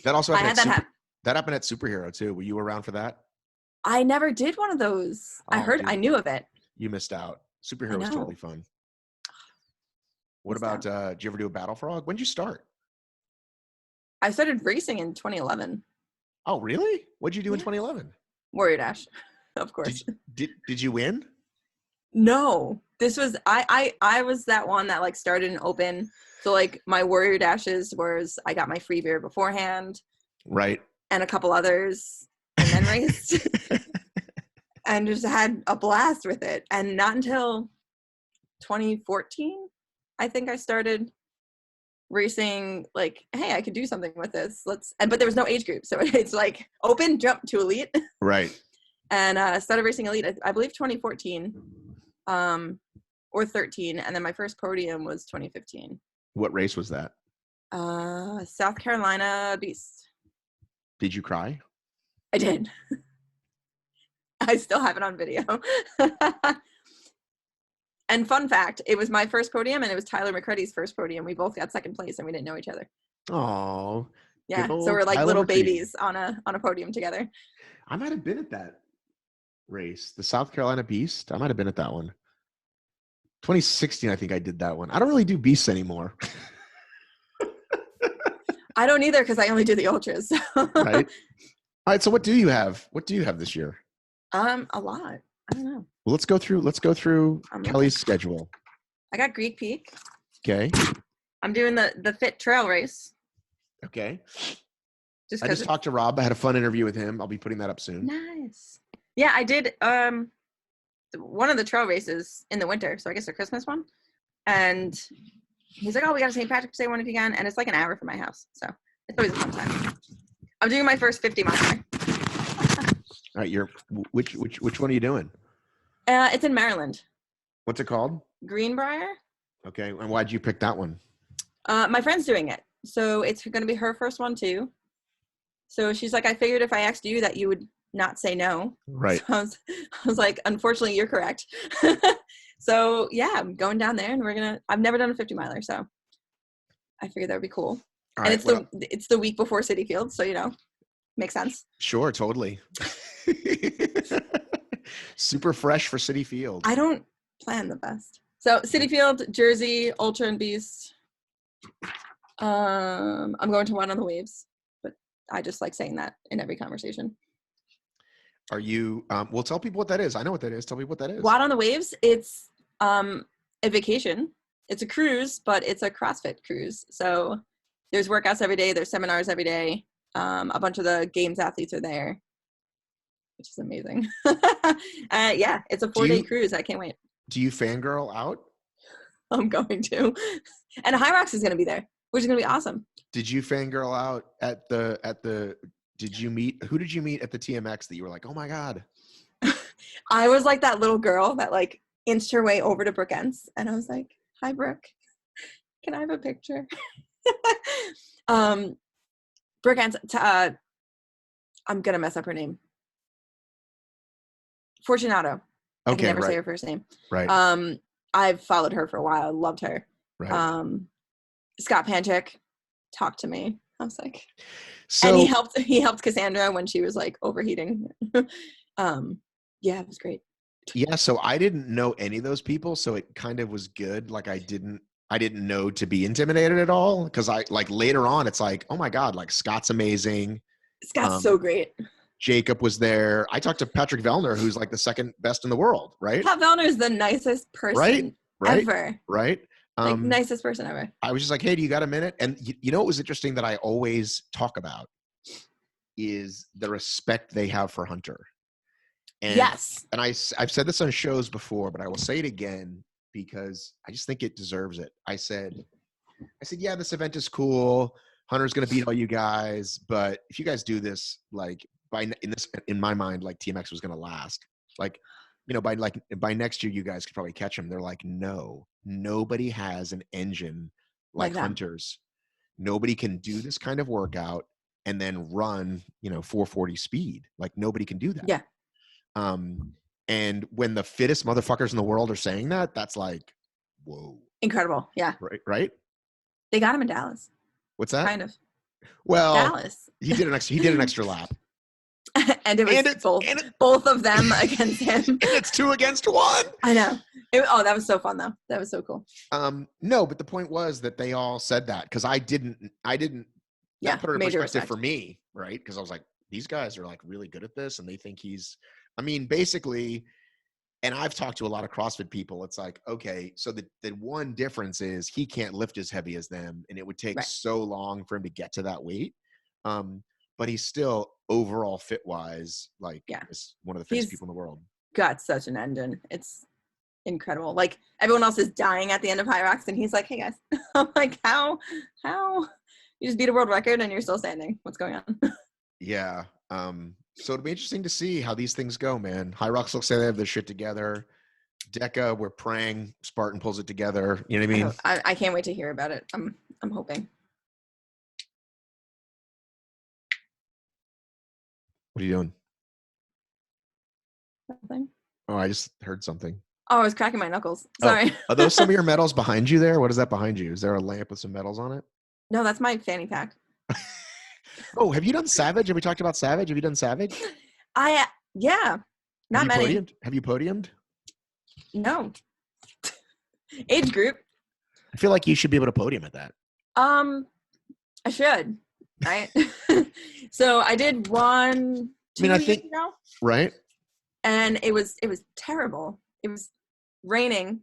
That also happened. That happened at Superhero too. Were you around for that? I never did one of those. I knew of it. You missed out. Superhero was totally fun. What about, did you ever do a Battle Frog? When did you start? I started racing in 2011. Oh, really? What did you do in 2011? Warrior Dash, of course. Did you win? No. This was, I was that one that like started an open. So like my Warrior Dashes was, I got my free beer beforehand. Right. And a couple others. And then raced. And just had a blast with it. And not until 2014, I think I started racing like, hey, I could do something with this. But there was no age group. So it's like open, jump to elite. Right. And started racing elite, I believe 2014 or 13. And then my first podium was 2015. What race was that? South Carolina Beast. Did you cry? I did. I still have it on video. And fun fact, it was my first podium and it was Tyler McCready's first podium. We both got second place and we didn't know each other. Oh, yeah. So we're like little babies on a podium together. I might have been at that race, the South Carolina Beast. I might have been at that one. 2016, I think I did that one. I don't really do beasts anymore. I don't either because I only do the ultras. Right. All right. So what do you have? What do you have this year? A lot. I don't know. Well, let's go through Kelly's schedule. I got Greek Peak. Okay. I'm doing the Fit Trail Race. Okay. I just talked to Rob. I had a fun interview with him. I'll be putting that up soon. Nice. Yeah, I did one of the trail races in the winter, so I guess the Christmas one. And he's like, "Oh, we got a St. Patrick's Day one if you can," and it's like an hour from my house, so it's always a fun time. I'm doing my first 50 miler. All right, which one are you doing? It's in Maryland. What's it called? Greenbrier. Okay, and why'd you pick that one? My friend's doing it, so it's going to be her first one too. So she's like, I figured if I asked you that you would not say no. Right. So I was like, unfortunately, you're correct. So yeah, I'm going down there, and I've never done a 50 miler, so I figured that would be cool. All and right, it's the week before City Field, so makes sense. Sure, totally. Super fresh for City Field. I don't plan the best. So City Field, Jersey, Ultra and Beast. I'm going to One on the Waves, but I just like saying that in every conversation. Are you, well, tell people what that is. I know what that is. Tell me what that is. One on the Waves, it's a vacation. It's a cruise, but it's a CrossFit cruise. So there's workouts every day. There's seminars every day. A bunch of the games athletes are there, which is amazing. Yeah, it's a 4-day cruise. I can't wait. Do you fangirl out? I'm going to. And High Rocks is going to be there, which is going to be awesome. Did you fangirl out who did you meet at the TMX that you were like, oh my God? I was like that little girl that like inched her way over to Brooke Entz. And I was like, hi, Brooke. Can I have a picture? Brooke Entz, I'm going to mess up her name. Fortunato. Okay, I can never say her first name. Right. I've followed her for a while. I loved her. Right. Scott Panchik talked to me. I was like, so, and he helped Cassandra when she was like overheating. Yeah, it was great. Yeah, so I didn't know any of those people, so it kind of was good. Like I didn't know to be intimidated at all, because I like later on it's like, oh my God, like Scott's amazing. Scott's so great. Jacob was there. I talked to Patrick Vellner, who's like the second best in the world, right? Pat Vellner is the nicest person ever. Right. Like nicest person ever. I was just like, hey, do you got a minute? And you know what was interesting that I always talk about is the respect they have for Hunter. And, yes. And I've said this on shows before, but I will say it again because I just think it deserves it. I said, yeah, this event is cool. Hunter's going to beat all you guys, but if you guys do this, like in my mind, like TMX was going to last. Like, by next year, you guys could probably catch him. They're like, no, nobody has an engine like Hunter's. Nobody can do this kind of workout and then run, 440 speed. Like nobody can do that. Yeah. And when the fittest motherfuckers in the world are saying that, that's like, whoa. Incredible. Yeah. Right. They got him in Dallas. What's that? Kind of. Well, Dallas. He did an extra lap. And it was both of them against him. And it's 2 against 1. I know. That was so fun though. That was so cool. No, but the point was that they all said that because I didn't that put it in perspective for me, right? Because I was like, these guys are like really good at this and they think basically, and I've talked to a lot of CrossFit people. It's like, okay, so the one difference is he can't lift as heavy as them and it would take so long for him to get to that weight. But he's still overall fit wise, like is one of the fittest people in the world. Got such an engine. It's incredible. Like everyone else is dying at the end of High Rocks and he's like, hey guys. I'm like, how you just beat a world record and you're still standing. What's going on? Yeah. So it'll be interesting to see how these things go, man. High Rocks looks like they have their shit together. DECA, we're praying Spartan pulls it together. You know what I mean? I can't wait to hear about it. I'm hoping. What are you doing? Nothing. Oh, I just heard something. Oh, I was cracking my knuckles. Sorry. Are those some of your medals behind you there? What is that behind you? Is there a lamp with some medals on it? No, that's my fanny pack. Oh, have you done Savage? Have we talked about Savage? Have you done Savage? Yeah, not many. Podiumed? Have you podiumed? No. Age group. I feel like you should be able to podium at that. I should, right? So I did 2 years ago. Right. And it was terrible. It was raining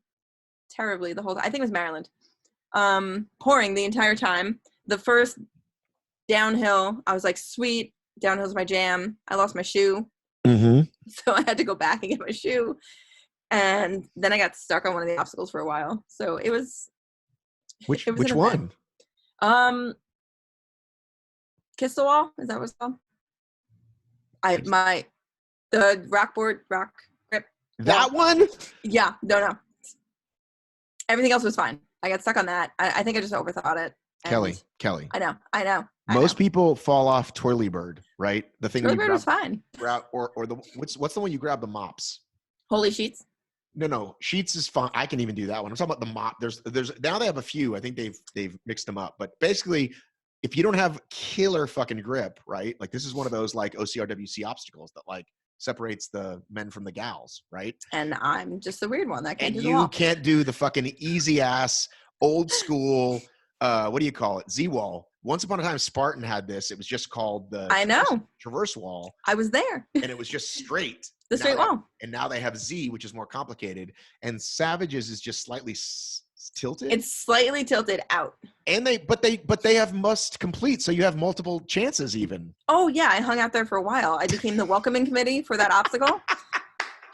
terribly the whole time. I think it was Maryland. Pouring the entire time. The first downhill, I was like, sweet, downhill's my jam. I lost my shoe. Mm-hmm. So I had to go back and get my shoe. And then I got stuck on one of the obstacles for a while. So it was. Which one? Kiss the Wall. Is that what it's called? The rock grip. That one? Yeah. No. Everything else was fine. I got stuck on that. I think I just overthought it. Kelly. I know. Most people fall off Twirly Bird, right? The thing Twirly Bird was fine. Or the what's the one you grab the mops? Holy Sheets. No. Sheets is fine. I can even do that one. I'm talking about the mop. There's now they have a few. I think they've mixed them up. But basically, if you don't have killer fucking grip, right? Like this is one of those like OCRWC obstacles that like separates the men from the gals, right? And I'm just the weird one that can't do the wall. wall. Can't do the fucking easy ass old school. What do you call it? Z-wall. Once upon a time, Spartan had this. It was just called the Traverse Wall. I was there. And it was just straight. The straight wall. And now they have Z, which is more complicated. And Savage's is just slightly tilted. It's slightly tilted out. And they have must complete, so you have multiple chances even. Oh yeah, I hung out there for a while. I became the welcoming committee for that obstacle.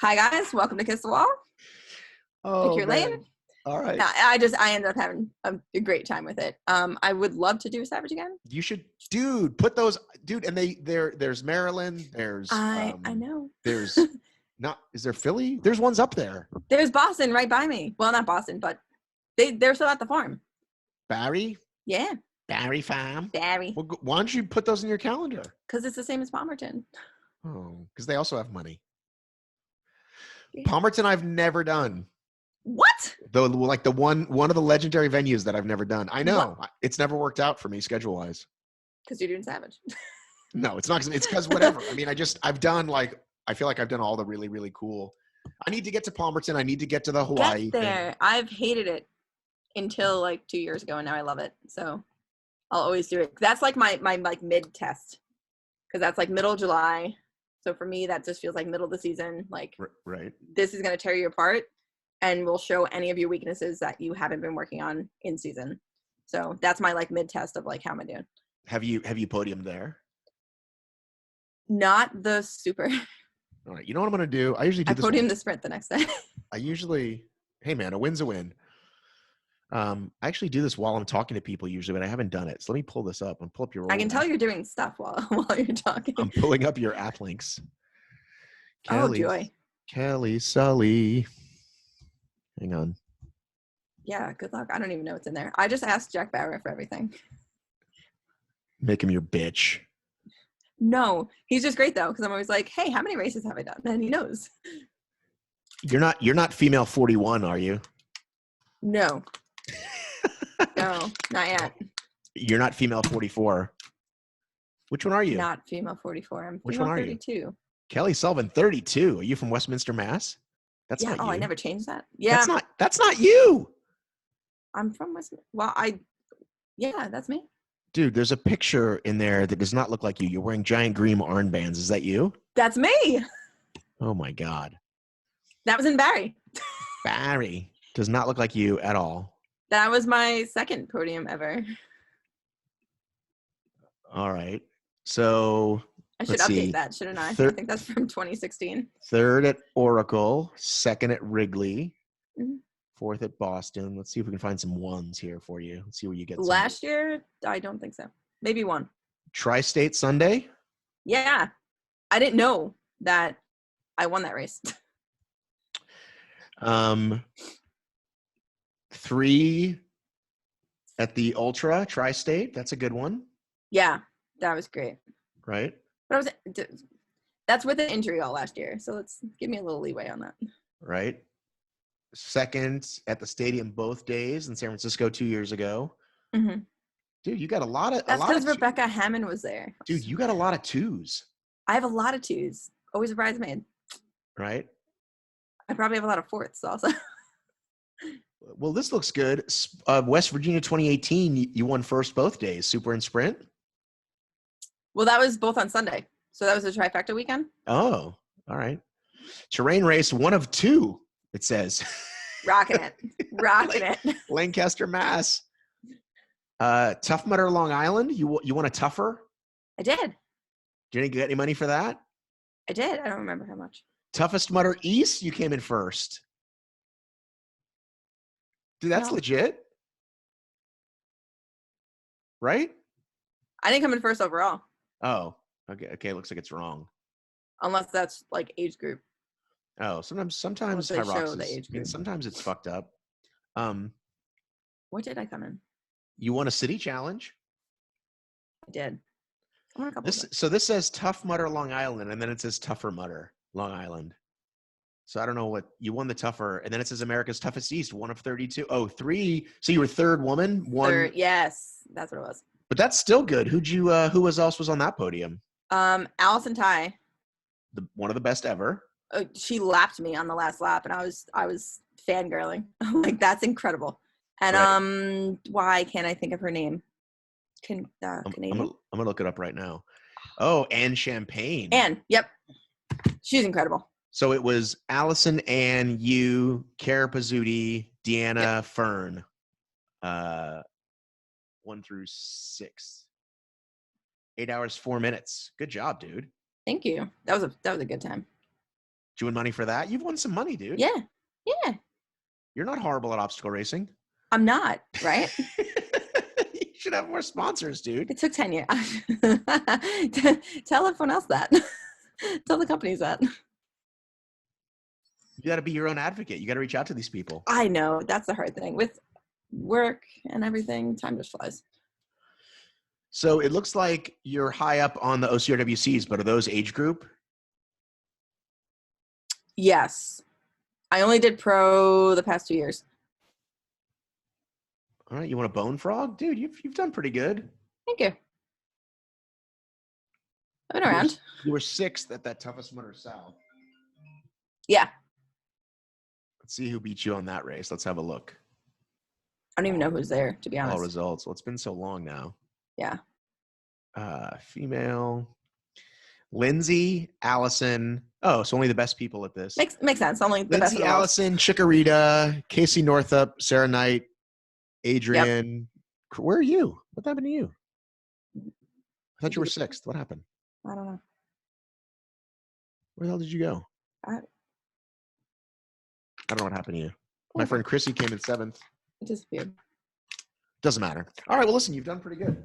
Hi guys, welcome to Kiss the Wall. Oh, pick your lane. All right. I ended up having a great time with it. I would love to do Savage again. You should, dude. Put those, dude. And there's Maryland. There's I know. There's is there Philly? There's ones up there. There's Boston right by me. Well, not Boston, but they're still at the farm. Barry? Yeah. Barry Farm? Barry. Well, why don't you put those in your calendar? Because it's the same as Palmerton. Oh, because they also have money. Yeah. Palmerton I've never done. What? Though, like the one of the legendary venues that I've never done. I know. What? It's never worked out for me schedule-wise. Because you're doing Savage. No, it's not. It's because whatever. I mean, I've done I feel like I've done all the really, really cool. I need to get to Palmerton. I need to get to the Hawaii. Get there. I've hated it until like 2 years ago, and now I love it. So I'll always do it. That's like my like mid test, because that's like middle of July. So for me, that just feels like middle of the season. Like, right. This is going to tear you apart, and will show any of your weaknesses that you haven't been working on in season. So that's my like mid test of like, how am I doing? Have you podiumed there? Not the super. All right. You know what I'm going to do? I usually do this. Podium the sprint the next day. Hey man, a win's a win. I actually do this while I'm talking to people usually, but I haven't done it. So let me pull this up and pull up your. I can tell you're doing stuff while you're talking. I'm pulling up your app links. Kelly, joy. Kelly, Sully. Hang on. Yeah, good luck. I don't even know what's in there. I just asked Jack Barrett for everything. Make him your bitch. No, he's just great though, because I'm always like, hey, how many races have I done? And he knows. You're not female 41, are you? No. No, not yet. You're not female 44. Which one are you? Not female 44. I'm Which female one are 32. You? Kelly Sullivan, 32. Are you from Westminster, Mass? That's not you. I never changed that. Yeah. That's not you. I'm from Westminster. Well, that's me. Dude, there's a picture in there that does not look like you. You're wearing giant green armbands. Is that you? That's me. Oh my God. That was in Barry. Barry does not look like you at all. That was my second podium ever. All right. So I should update that, shouldn't I? I think that's from 2016. Third at Oracle, second at Wrigley, mm-hmm. Fourth at Boston. Let's see if we can find some ones here for you. Let's see where you get. Last year, I don't think so. Maybe one. Tri-State Sunday? Yeah. I didn't know that I won that race. 3 at the Ultra Tri-State. That's a good one. Yeah, that was great. Right. But that's with an injury all last year, so let's give me a little leeway on that. Right. second at the stadium both days in San Francisco 2 years ago. Mm-hmm. Dude, you got a lot of. That's because Rebecca Hammond was there. Dude, you got a lot of twos. I have a lot of twos. Always a bridesmaid. Right. I probably have a lot of fourths also. Well, this looks good. West Virginia 2018, you won first both days, super and sprint. Well, that was both on Sunday. So that was a trifecta weekend. Oh, all right. Terrain race, 1 of 2, it says. Rocking it. Rocking it. Lancaster, Mass. Tough Mudder, Long Island. You want a tougher? I did. Did you get any money for that? I did. I don't remember how much. Toughest Mudder East, you came in first. Dude, that's legit. Right? I didn't come in first overall. Oh, okay. Looks like it's wrong. Unless that's like age group. Oh, sometimes High Rocks sometimes it's fucked up. What did I come in? You won a city challenge. I did. I won a couple. So this says Tough Mudder, Long Island, and then it says Tougher Mudder, Long Island. So I don't know what you won the tougher, and then it says America's Toughest East, 1 of 32. Oh, 3. So you were third woman. Third, yes, that's what it was. But that's still good. Who else was on that podium? Allison Ty. One of the best ever. She lapped me on the last lap, and I was fangirling. Like, that's incredible. And right. Why can't I think of her name? Canadian. I'm gonna look it up right now. Oh, Anne Champagne. Anne, yep, she's incredible. So it was Allison, Anne, you, Cara Pizzuti, Deanna, Fern. 1 through 6. 8 hours, 4 minutes. Good job, dude. Thank you. That was a good time. Did you win money for that? You've won some money, dude. Yeah. You're not horrible at obstacle racing. I'm not, right? You should have more sponsors, dude. It took 10 years. Tell everyone else that. Tell the companies that. You got to be your own advocate. You got to reach out to these people. I know. That's the hard thing. With work and everything, time just flies. So it looks like you're high up on the OCRWCs, but are those age group? Yes. I only did pro the past 2 years. All right. You want a bone frog? Dude, you've done pretty good. Thank you. I've been around. You were 6th at that Toughest Mudder South. Yeah. Let's see who beat you on that race. Let's have a look. I don't even know who's there, to be honest. All results. Well, it's been so long now. Yeah. Female. Lindsay, Allison. Oh, so only the best people at this. Makes sense. Only the Lindsay, best. Allison, Chikorita, Casey Northup, Sarah Knight, Adrian. Yep. Where are you? What happened to you? I thought you were 6th. What happened? I don't know. Where the hell did you go? I don't know what happened to you. My friend Chrissy came in 7th. It disappeared. Doesn't matter. All right. Well, listen, you've done pretty good.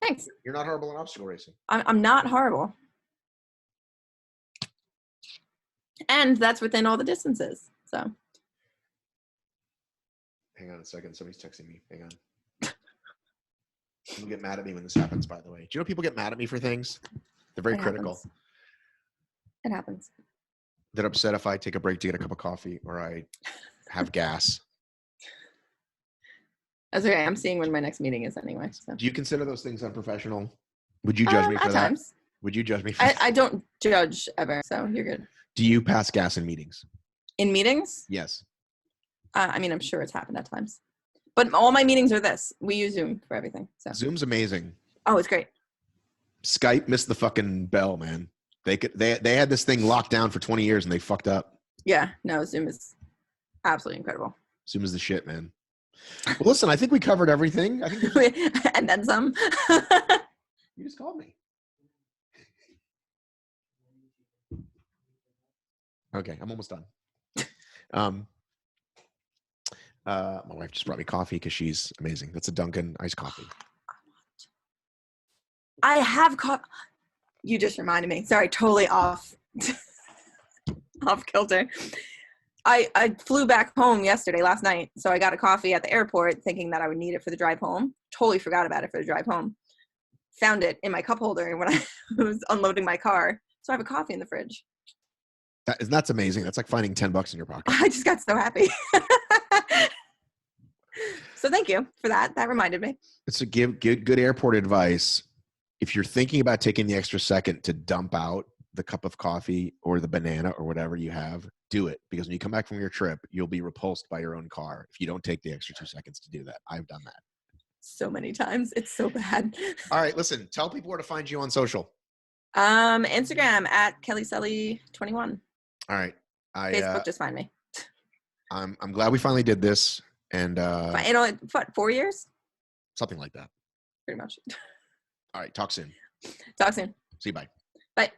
Thanks. You're not horrible in obstacle racing. I'm not horrible. And that's within all the distances. So. Hang on a second. Somebody's texting me. Hang on. People get mad at me when this happens, by the way. Do you know people get mad at me for things? They're very critical. It happens. They're upset if I take a break to get a cup of coffee or I have gas. That's okay. I'm seeing when my next meeting is anyway. So. Do you consider those things unprofessional? Would you judge me for that? Times. Would you judge me for that? I don't judge ever, so you're good. Do you pass gas in meetings? In meetings? Yes. I mean, I'm sure it's happened at times. But all my meetings are this. We use Zoom for everything. So. Zoom's amazing. Oh, it's great. Skype missed the fucking bell, man. They had this thing locked down for 20 years and they fucked up. Yeah, no, Zoom is absolutely incredible. Zoom is the shit, man. Well, listen, I think we covered everything. I think and then some. You just called me. Okay, I'm almost done. My wife just brought me coffee because she's amazing. That's a Dunkin' iced coffee. I have coffee. You just reminded me. Sorry, totally off kilter. I flew back home last night, so I got a coffee at the airport thinking that I would need it for the drive home. Totally forgot about it for the drive home. Found it in my cup holder when I was unloading my car. So I have a coffee in the fridge. That's amazing. That's like finding $10 in your pocket. I just got so happy. So thank you for that. That reminded me. It's a good airport advice. If you're thinking about taking the extra second to dump out the cup of coffee or the banana or whatever you have, do it. Because when you come back from your trip, you'll be repulsed by your own car if you don't take the extra 2 seconds to do that. I've done that so many times. It's so bad. All right, listen, tell people where to find you on social. Instagram at KellySully21. All right. Facebook, just find me. I'm glad we finally did this. And what, 4 years? Something like that. Pretty much. All right. Talk soon. Talk soon. See you. Bye. Bye.